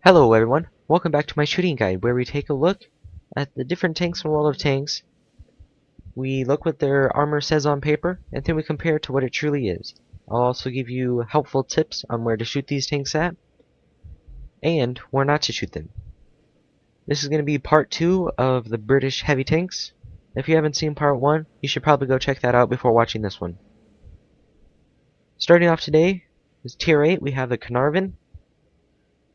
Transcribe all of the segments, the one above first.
Hello everyone, welcome back to my shooting guide where we take a look at the different tanks in World of Tanks. We look what their armor says on paper and then we compare it to what it truly is. I'll also give you helpful tips on where to shoot these tanks at and where not to shoot them. This is going to be part 2 of the British heavy tanks. If you haven't seen part 1, you should probably go check that out before watching this one. Starting off today is tier 8, we have the Caernarvon.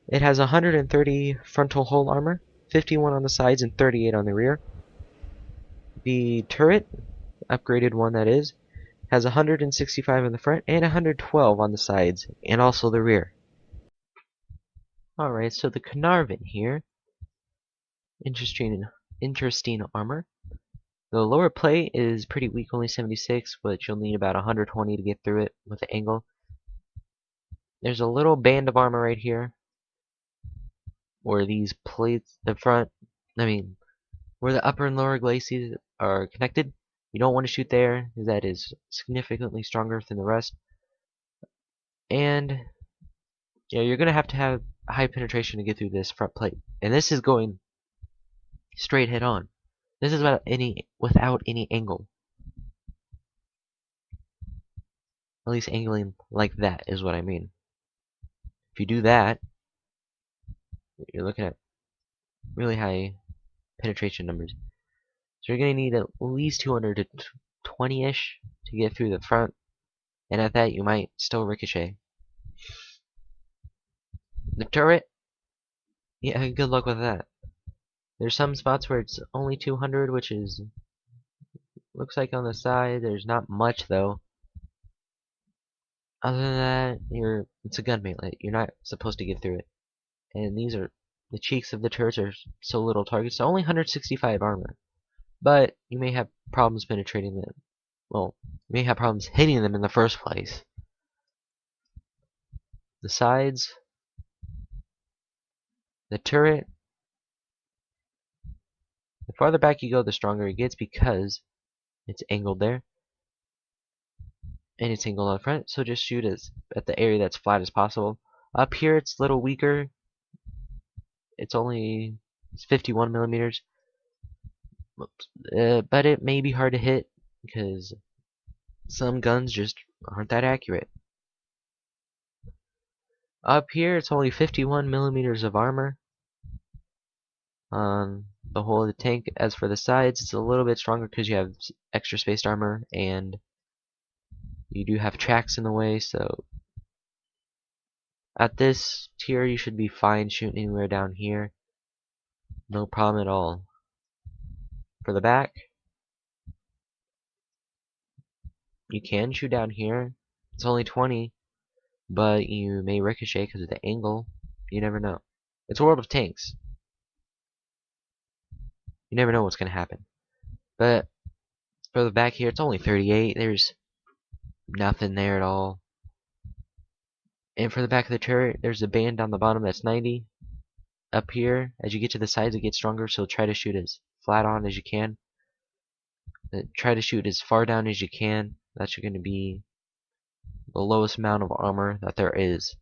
It has 130 frontal hull armor, 51 on the sides and 38 on the rear. The turret, upgraded one that is, has 165 in the front and 112 on the sides and also the rear. Alright, so the Caernarvon here, interesting armor. The lower plate is pretty weak, only 76, but you'll need about 120 to get through it with the angle. There's a little band of armor right here, where these plates, where the upper and lower glacis are connected. You don't want to shoot there, because that is significantly stronger than the rest. And you're going to have high penetration to get through this front plate. And this is going straight head on. This is without any angle. At least angling like that is what I mean. If you do that, you're looking at really high penetration numbers. So you're going to need at least 200 to 20-ish to get through the front. And at that, you might still ricochet. The turret, yeah, good luck with that. There's some spots where it's only 200, which is, looks like on the side. There's not much though. Other than that, it's a gun mantlet. You're not supposed to get through it. And these are, the cheeks of the turrets are so little targets. So only 165 armor. But you may have problems penetrating them. Well, you may have problems hitting them in the first place. The sides, the turret, the farther back you go, the stronger it gets because it's angled there. And it's angled on the front, so just shoot at the area that's flat as possible. Up here it's a little weaker. It's 51 millimeters. But it may be hard to hit because some guns just aren't that accurate. Up here it's only 51 millimeters of armor on the whole of the tank. As for the sides, it's a little bit stronger because you have extra spaced armor and you do have tracks in the way, so at this tier you should be fine shooting anywhere down here. No problem at all. For the back, you can shoot down here. It's only 20, but you may ricochet because of the angle. You never know. It's a World of Tanks. You never know what's going to happen. But for the back here, it's only 38. There's nothing there at all. And for the back of the turret, there's a band down the bottom that's 90. Up here, as you get to the sides, it gets stronger, so try to shoot as flat on as you can. Try to shoot as far down as you can. That's going to be the lowest amount of armor that there is.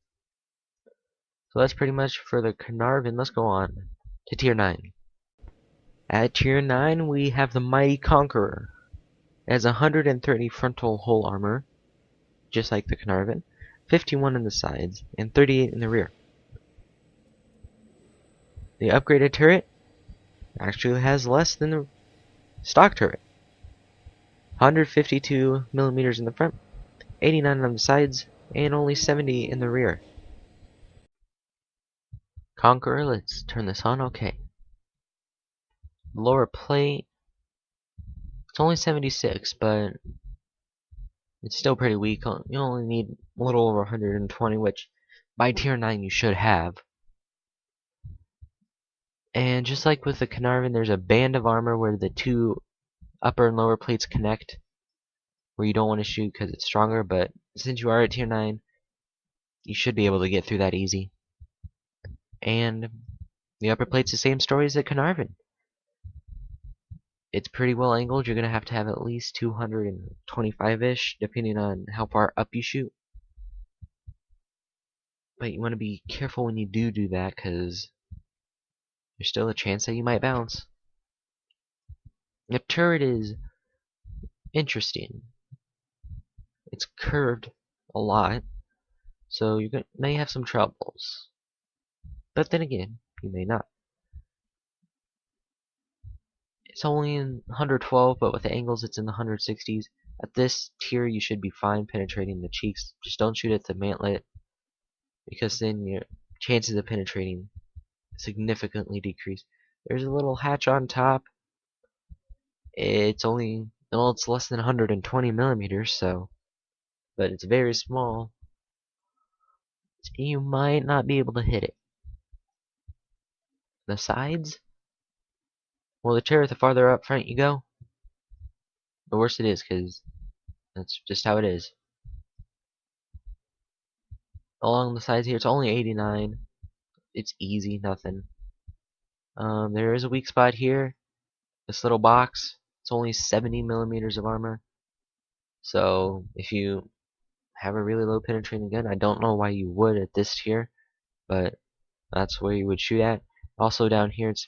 So that's pretty much for the Caernarvon. Let's go on to tier 9. At tier 9, we have the mighty Conqueror. It has 130 frontal hull armor, just like the Caernarvon, 51 on the sides, and 38 in the rear. The upgraded turret actually has less than the stock turret. 152 millimeters in the front, 89 on the sides, and only 70 in the rear. Conqueror, let's turn this on. Okay. Lower plate, it's only 76, but it's still pretty weak. You only need a little over 120, which by tier 9 you should have. And just like with the Caernarvon, there's a band of armor where the two upper and lower plates connect, where you don't want to shoot because it's stronger, but since you are at tier 9, you should be able to get through that easy. And the upper plate's the same story as the Caernarvon. It's pretty well angled. You're going to have at least 225-ish, depending on how far up you shoot. But you want to be careful when you do that, because there's still a chance that you might bounce. The turret is interesting. It's curved a lot, so you may have some troubles. But then again, you may not. It's only in 112, but with the angles it's in the 160s. At this tier you should be fine penetrating the cheeks. Just don't shoot at the mantlet, because then your chances of penetrating significantly decrease. There's a little hatch on top. It's only, well, it's less than 120 millimeters, so, but it's very small. So you might not be able to hit it. The sides? Well, the turret, the farther up front you go, the worse it is, because that's just how it is. Along the sides here, it's only 89. It's easy, nothing. There is a weak spot here. This little box. It's only 70 millimeters of armor. So if you have a really low penetrating gun, I don't know why you would at this tier, but that's where you would shoot at. Also down here, it's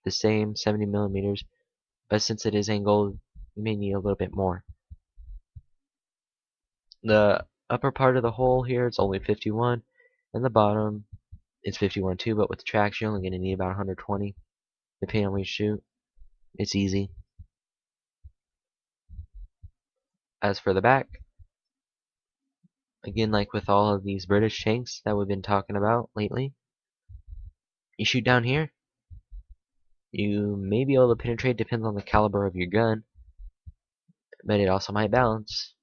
the same 70 millimeters, but since it is angled, you may need a little bit more. The upper part of the hole here, it's only 51, and the bottom, it's 51 too, but with the tracks, you're only going to need about 120, depending on where you shoot. It's easy. As for the back, again, like with all of these British tanks that we've been talking about lately, you shoot down here, you may be able to penetrate, depends on the caliber of your gun, but it also might bounce.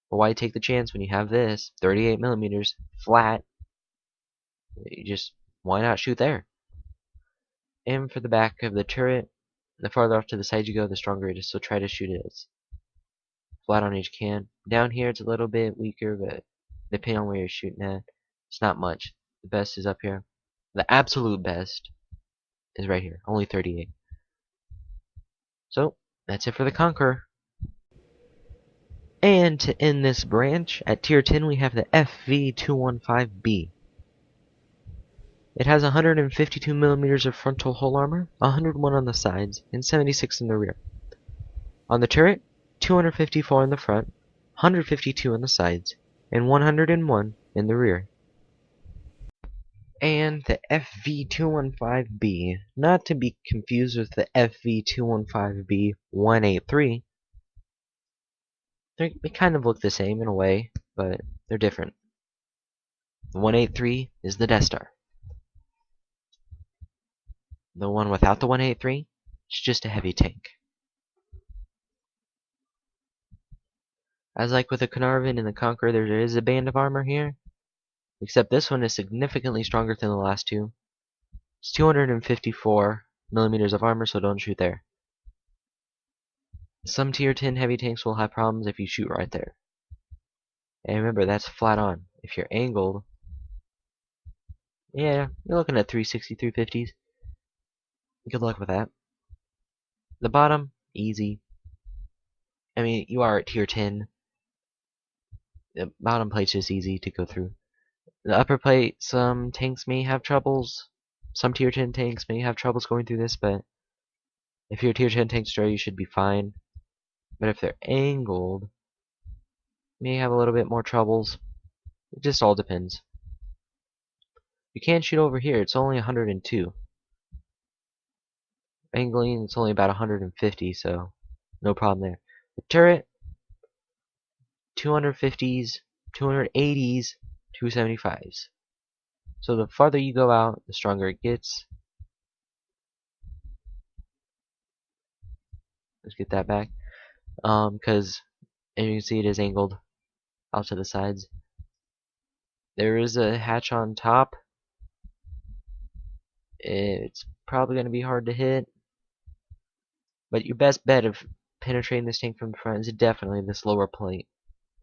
But why take the chance when you have this 38 millimeters flat? You just, why not shoot there? And for the back of the turret, the farther off to the side you go, the stronger it is, so try to shoot it as flat on each can. Down here it's a little bit weaker, but depending on where you're shooting at, it's not much. The best is up here. The absolute best is right here, only 38. So, that's it for the Conqueror. And to end this branch, at tier 10 we have the FV215B. It has 152 millimeters of frontal hull armor, 101 on the sides, and 76 in the rear. On the turret, 254 in the front, 152 on the sides, and 101 in the rear. And the FV215B, not to be confused with the FV215B 183. They kind of look the same in a way, but they're different. The 183 is the Death Star. The one without the 183, it's just a heavy tank. As like with the Caernarvon and the Conqueror, there is a band of armor here, except this one is significantly stronger than the last two. It's 254 millimeters of armor, so don't shoot there. Some tier 10 heavy tanks will have problems if you shoot right there. And remember, that's flat on. If you're angled, yeah, you're looking at 360, 350s. Good luck with that. The bottom, easy. I mean, you are at tier 10. The bottom plate's just easy to go through. The upper plate, some tanks may have troubles. Some tier 10 tanks may have troubles going through this, but if you're a tier 10 tank destroyer, you should be fine. But if they're angled, you may have a little bit more troubles. It just all depends. You can shoot over here, it's only 102. Angling, it's only about 150, so no problem there. The turret, 250s, 280s, 275s. So the farther you go out, the stronger it gets. Let's get that back. Because as you can see, it is angled out to the sides. There is a hatch on top. It's probably going to be hard to hit. But your best bet of penetrating this tank from the front is definitely this lower plate.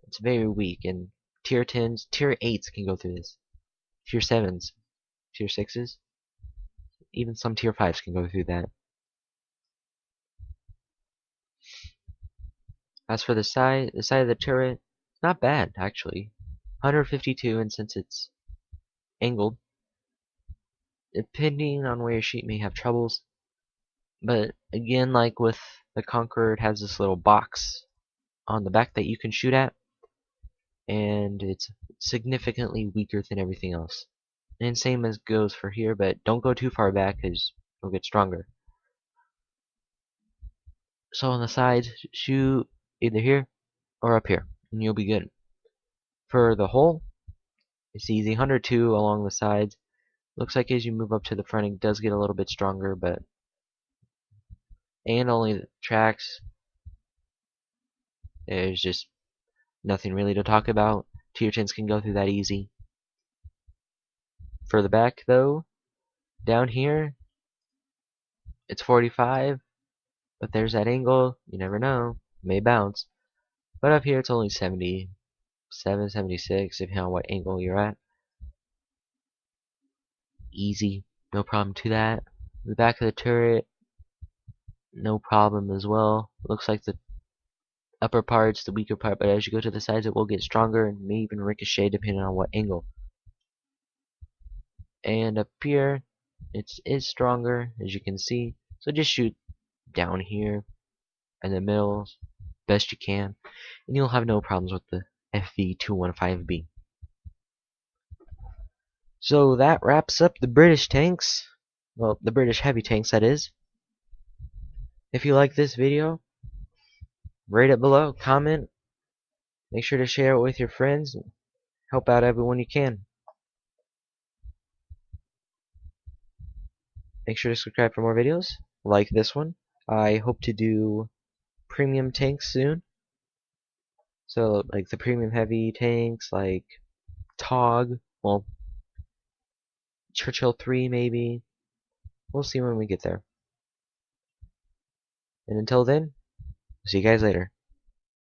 It's very weak, and tier 10s, tier 8s can go through this. Tier 7s, tier 6s, even some tier 5s can go through that. As for the side of the turret, not bad actually. 152, and since it's angled. Depending on where your sheet may have troubles. But again, like with the Conqueror, it has this little box on the back that you can shoot at, and it's significantly weaker than everything else. And same as goes for here, but don't go too far back because you'll get stronger. So on the sides, shoot either here or up here, and you'll be good. For the hole, it's easy, 102 along the sides. Looks like as you move up to the front, it does get a little bit stronger, but and only the tracks. There's just nothing really to talk about. Tier 10s can go through that easy. For the back though, down here, it's 45, but there's that angle, you never know, it may bounce. But up here it's only 77, 76, depending on what angle you're at. Easy, no problem to that. The back of the turret, no problem as well. Looks like the upper part's the weaker part, but as you go to the sides it will get stronger and may even ricochet depending on what angle. And up here, it is stronger, as you can see. So just shoot down here in the middle, best you can, and you'll have no problems with the FV215B. So that wraps up the British tanks. Well, the British heavy tanks, that is. If you like this video, rate it below, comment, make sure to share it with your friends, help out everyone you can. Make sure to subscribe for more videos, like this one. I hope to do premium tanks soon. So, like the premium heavy tanks, like Tog, well, Churchill 3 maybe. We'll see when we get there. And until then, see you guys later.